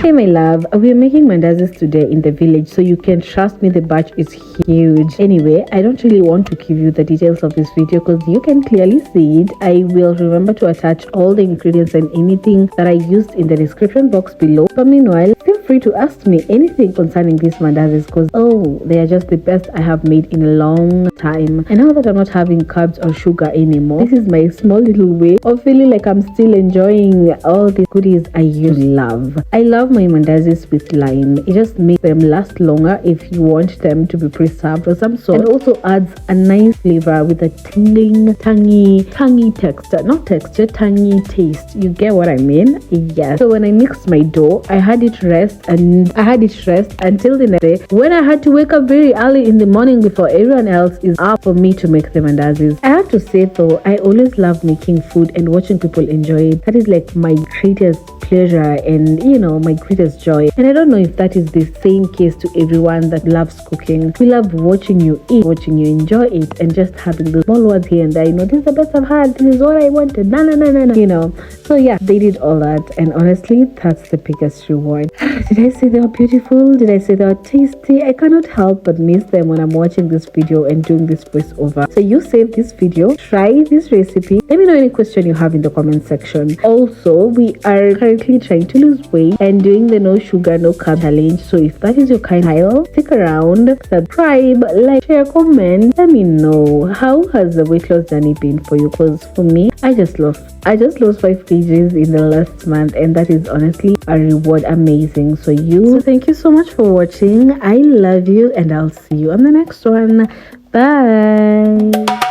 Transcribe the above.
Hey my love, we're making mandazis today in the village, so you can trust me, the batch is huge. Anyway, I don't really want to give you the details of this video because you can clearly see it. I will remember to attach all the ingredients and anything that I used in the description box below. But meanwhile, feel free to ask me anything concerning these mandazis because they are just the best I have made in a long time. And now that I'm not having carbs or sugar anymore, this is my small little way of feeling like I'm still enjoying all the goodies I used to love. I love my mandazis with lime. It just makes them last longer if you want them to be preserved or some sort, and also adds a nice flavor with a tingling, tangy texture. Not texture, tangy taste. You get what I mean? Yes. So when I mixed my dough, I had it rest until the next day when I had to wake up very early in the morning before everyone else is up for me to make the mandazis. I have to say though, I always love making food and watching people enjoy it. That is like my greatest pleasure and my greatest joy. And I don't know if that is the same case to everyone that loves cooking. We love watching you eat, watching you enjoy it, and just having the small words here and there. This is the best I've had. This is what I wanted. No. So yeah, they did all that, and honestly, that's the biggest reward. Did I say they were beautiful? Did I say they were tasty? I cannot help but miss them when I'm watching this video and doing this voiceover. So you save this video, try this recipe. Let me know any question you have in the comment section. Also, we are currently trying to lose weight and doing the no sugar, no carb challenge. So if that is your kind of style, stick around, subscribe, like, share, comment. Let me know how has the weight loss journey been for you, because for me, I just lost 5 kgs in the last month, and that is honestly a reward amazing. So thank you so much for watching. I love you, and I'll see you on the next one. Bye.